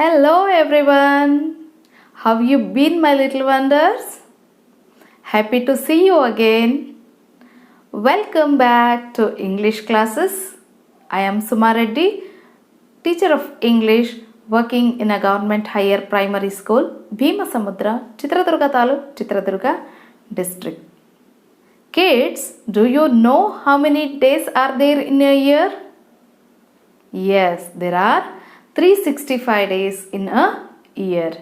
Hello everyone. How you been, my little wonders? Happy to see you again. Welcome back to English classes. I am Suma Reddy, teacher of English working in a government higher primary school, Bhimasamudra, Chitradurga Taluk, Chitradurga district. Kids, do you know how many days are there in a year? Yes, there are 365 days in a year.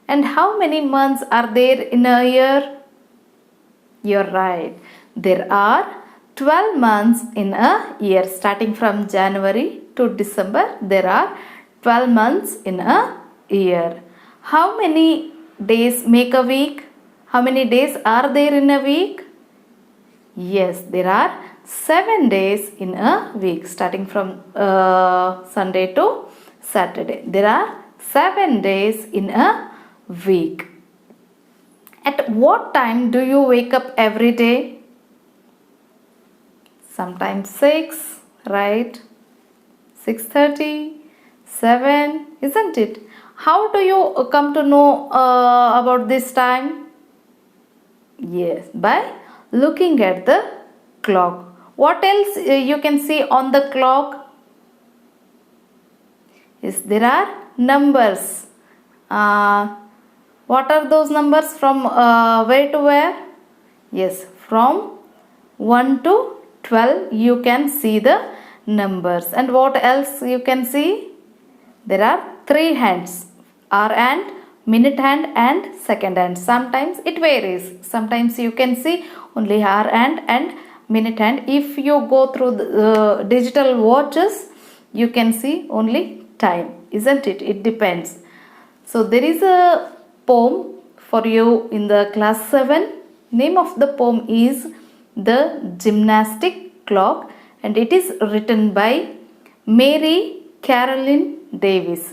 And how many months are there in a year? You're right. There are 12 months in a year. Starting from January to December, there are 12 months in a year. How many days make a week? How many days are there in a week? Yes, there are 7 days in a week, starting from Sunday to Saturday. There are 7 days in a week. At what time do you wake up every day? Sometimes 6, right? 6:30, 7, isn't it? How do you come to know about this time? Yes, by looking at the clock. What else you can see on the clock? Yes, there are numbers. What are those numbers from where to where? Yes, from 1 to 12 you can see the numbers. And what else you can see? There are 3 hands. Hour hand, minute hand and second hand. Sometimes it varies. Sometimes you can see only hour hand and minute hand. If you go through the digital watches, you can see only time, isn't it? It depends. So there is a poem for you in the class 7. Name of the poem is The Gymnastic Clock, and it is written by Mary Caroline Davis.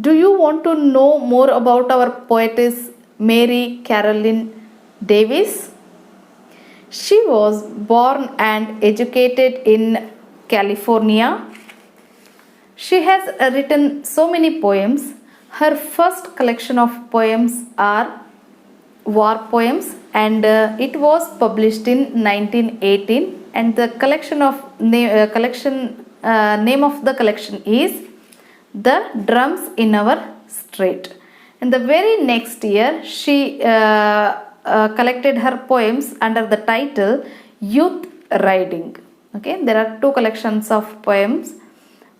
Do you want to know more about our poetess Mary Caroline Davis? She was born and educated in California. She has written so many poems. Her first collection of poems are war poems, and it was published in 1918, and the name of the collection is The Drums in Our Street. And the very next year she collected her poems under the title Youth Riding. Okay, there are 2 collections of poems.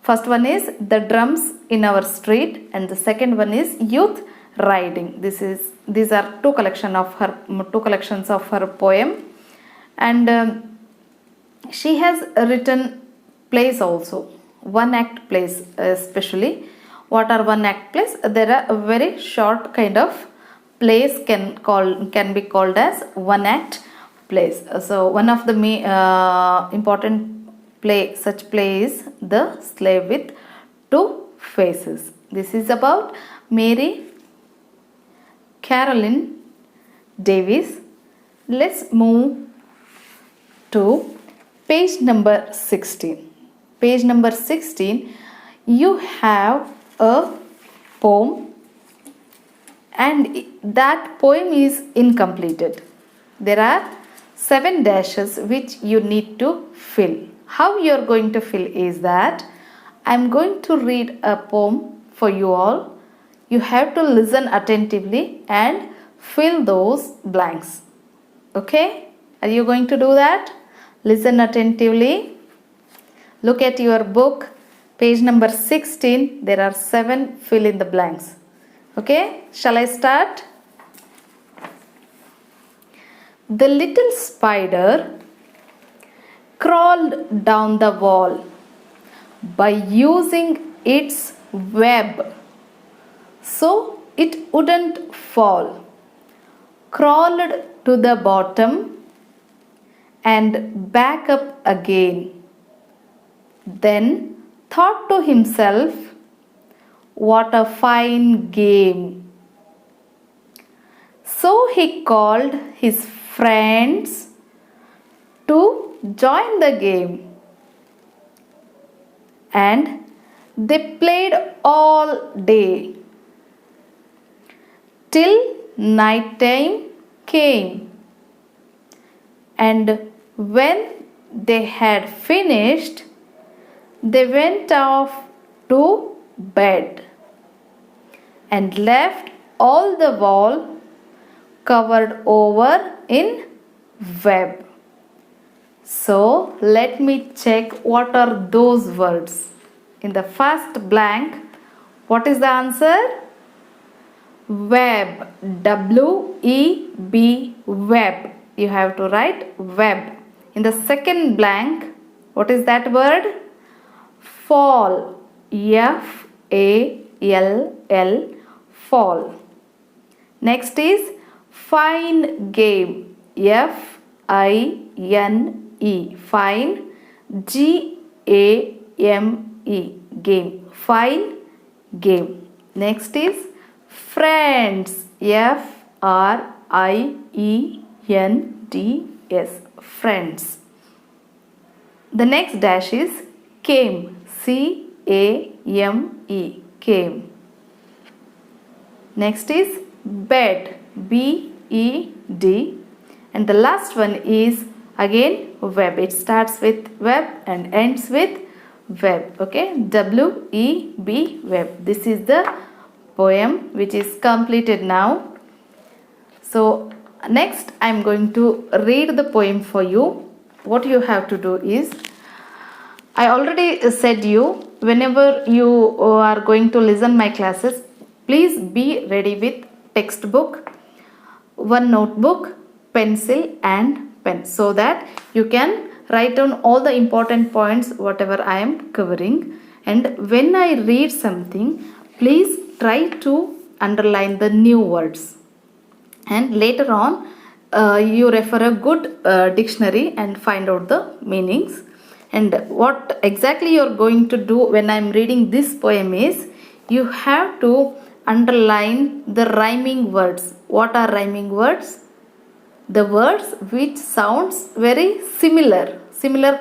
First one is The Drums in Our Street, and the second one is Youth Riding. These are 2 collections of her poem. And she has written plays also, one act plays especially. What are one act plays? There are a very short kind of plays can be called as one act plays. So one of the important such play is The Slave with Two Faces. This is about Mary Caroline Davis. Let's move to page number 16. Page number 16, you have a poem, and that poem is incompleted. There are 7 dashes which you need to fill. How you are going to fill is that I am going to read a poem for you all. You have to listen attentively and fill those blanks. Okay? Are you going to do that? Listen attentively. Look at your book, page number 16. There are 7 fill in the blanks. Okay? Shall I start? The little spider crawled down the wall by using its web so it wouldn't fall, crawled to the bottom and back up again, then thought to himself, what a fine game. So he called his friends to join the game, and they played all day. till night time came. And when they had finished, they went off to bed and left all the wall covered over in web. So let me check what are those words. In the first blank, what is the answer? Web. W-E-B, web. You have to write web. In the second blank, what is that word? Fall. F-A-L-L, fall. Next is fine game. F-I-N-E, fine. G-A-M-E, game. Fine game. Next is friends. F-R-I-E-N-D-S, friends. The next dash is came. C-A-M-E, came. Next is bed. B-E-D. And the last one is again web. It starts with web and ends with web. Okay, W-E-B, web. This is the poem which is completed now. So next I am going to read the poem for you. What you have to do is, I already said you, whenever you are going to listen my classes, please be ready with textbook, one notebook, pencil and pen, so that you can write down all the important points whatever I am covering. And when I read something, please try to underline the new words. And later on, you refer a good dictionary and find out the meanings. And what exactly you are going to do when I am reading this poem is, you have to underline the rhyming words. What are rhyming words? The words which sounds very similar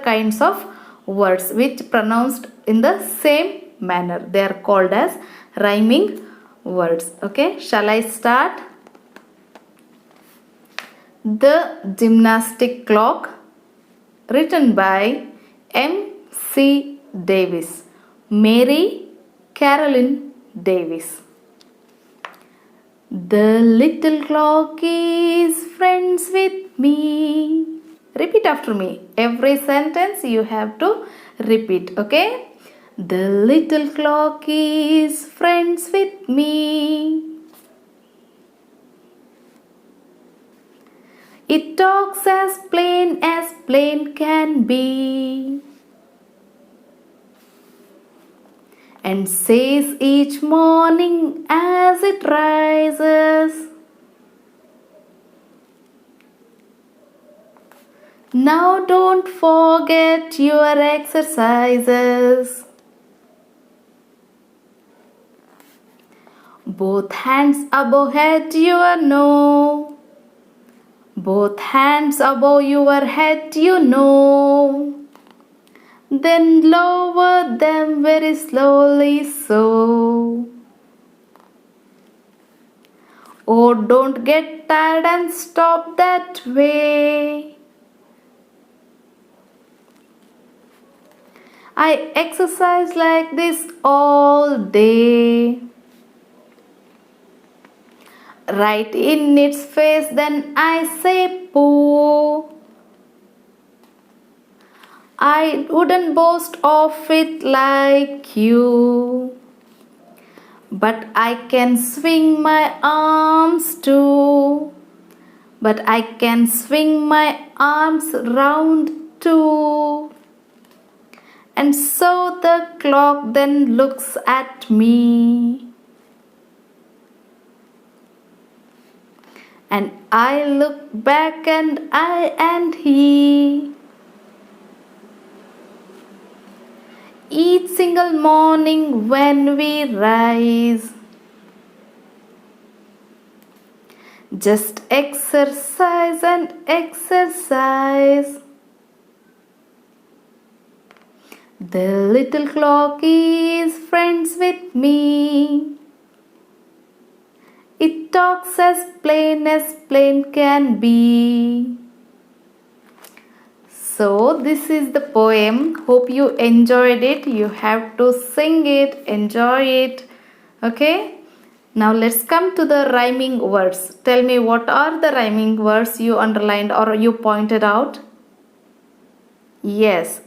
kinds of words which pronounced in the same manner. They are called as rhyming words. Okay, shall I start? The Gymnastic Clock, written by M.C. Davis, Mary Caroline Davis. The little clock is friends with me. Repeat after me. Every sentence you have to repeat, okay? The little clock is friends with me. It talks as plain can be, and says each morning as it rises, now don't forget your exercises. Both hands above head, you know. Both hands above your head, you know. Then lower them very slowly so. Oh, don't get tired and stop that way. I exercise like this all day. Right in its face, then I say pooh. I wouldn't boast of it like you, but I can swing my arms too. But I can swing my arms round too. And so the clock then looks at me. And I look back and I and he. Each single morning when we rise, just exercise and exercise. The little clock is friends with me. It talks as plain can be. So this is the poem. Hope you enjoyed it. You have to sing it, enjoy it. Okay. Now let's come to the rhyming words. Tell me, what are the rhyming words you underlined or you pointed out? Yes,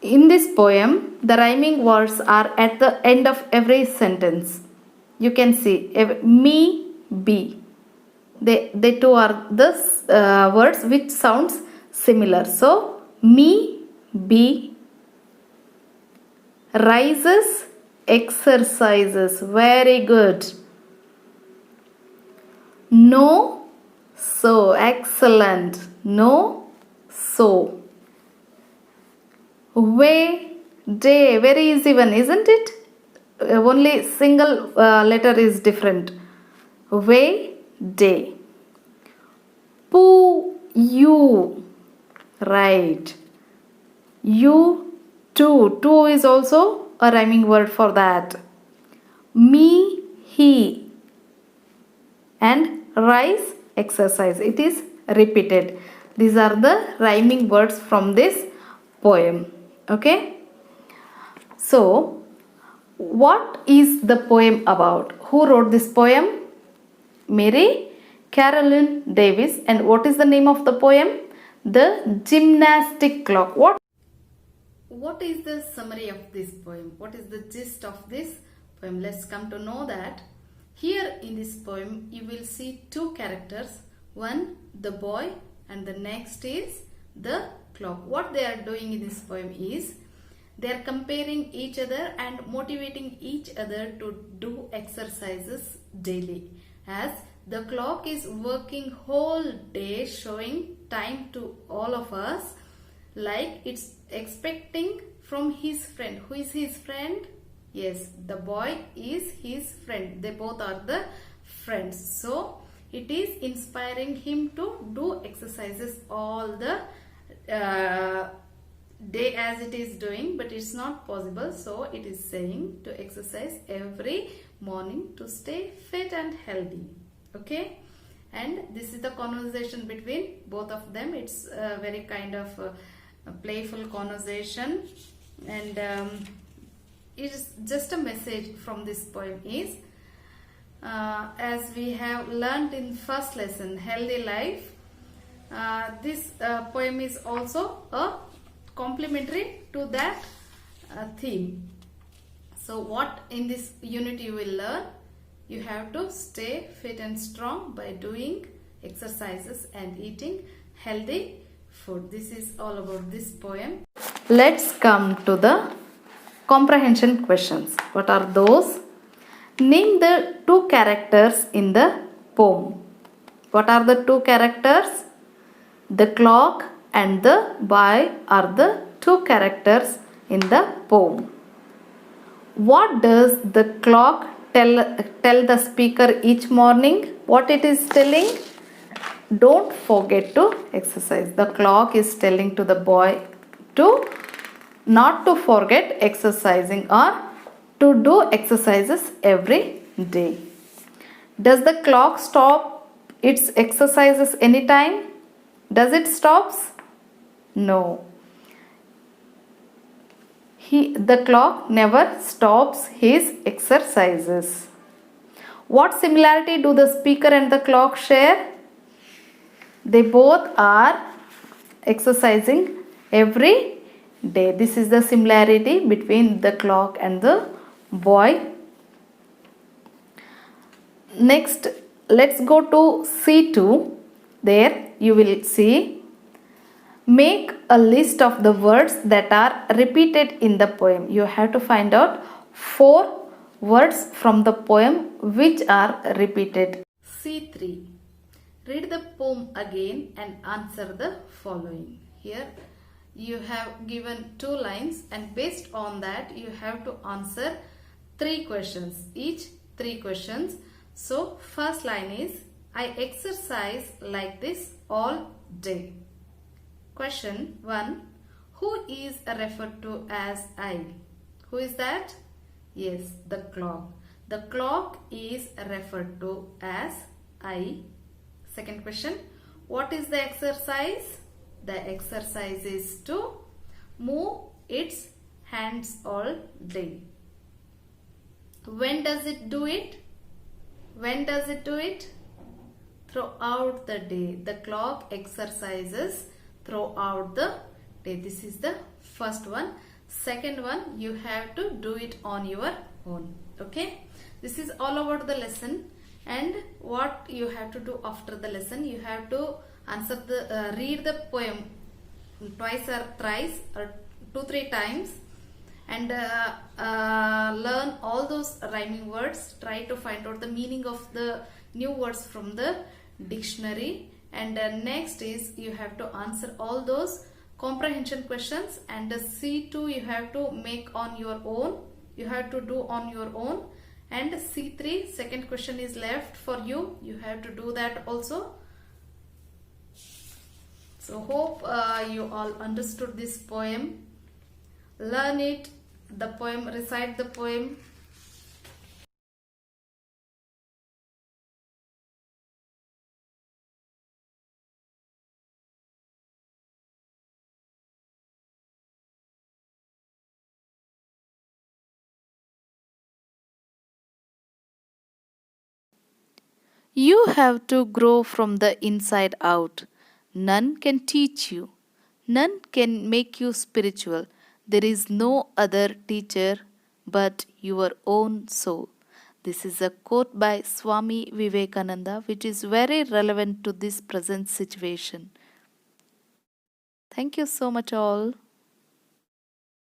in this poem, the rhyming words are at the end of every sentence. You can see me, be. They two are the words which sounds similar. So me, be, rises, exercises. Very good. No, so. Excellent. No, so. Way, day. Very easy one, isn't it? Only single letter is different. Way, day. Poo, you. Right. You, too. Too is also a rhyming word for that. Me, he. And rise, exercise. It is repeated. These are the rhyming words from this poem. Okay. So, what is the poem about? Who wrote this poem? Mary Caroline Davis. And what is the name of the poem? The Gymnastic Clock. What is the summary of this poem? What is the gist of this poem? Let's come to know that. Here in this poem, you will see two characters. One, the boy, and the next is the clock. What they are doing in this poem is they are comparing each other and motivating each other to do exercises daily, as the clock is working whole day, showing time to all of us, like it's expecting from his friend. Who is his friend? Yes, the boy is his friend. They both are the friends. So it is inspiring him to do exercises all the day as it is doing, but it's not possible. So it is saying to exercise every morning to stay fit and healthy. Okay. And this is the conversation between both of them. It's a very kind of a playful conversation, and it is just a message from this poem is as we have learned in first lesson, healthy life. This poem is also a complementary to that theme. So what in this unit you will learn? You have to stay fit and strong by doing exercises and eating healthy food. This is all about this poem. Let's come to the comprehension questions. What are those? Name the two characters in the poem. What are the two characters? The clock and the boy are the two characters in the poem. What does the clock tell the speaker each morning? What it is telling? Don't forget to exercise. The clock is telling to the boy to not to forget exercising or to do exercises every day. Does the clock stop its exercises anytime? Does it stops? No. The clock never stops his exercises. What similarity do the speaker and the clock share? They both are exercising every day. This is the similarity between the clock and the boy. Next, let's go to C2. There you will see, make a list of the words that are repeated in the poem. You have to find out 4 words from the poem which are repeated. C3. Read the poem again and answer the following. Here you have given 2 lines, and based on that you have to answer 3 questions, each 3 questions. So first line is, I exercise like this all day. Question 1. Who is referred to as I? Who is that? Yes, the clock. The clock is referred to as I. Second question, what is the exercise? The exercise is to move its hands all day. When does it do it? When does it do it? Throughout the day. The clock exercises throughout the day. This is the first one. Second one, you have to do it on your own. Okay. This is all about the lesson. And what you have to do after the lesson, you have to answer the read the poem twice or thrice or 2-3 times, and learn all those rhyming words. Try to find out the meaning of the new words from the dictionary. And next is you have to answer all those comprehension questions, and the C2 you have to make on your own. You have to do on your own. And C3, second question is left for you. You have to do that also. So hope you all understood this poem. Learn it, the poem, recite the poem. You have to grow from the inside out. None can teach you. None can make you spiritual. There is no other teacher but your own soul. This is a quote by Swami Vivekananda, which is very relevant to this present situation. Thank you so much, all.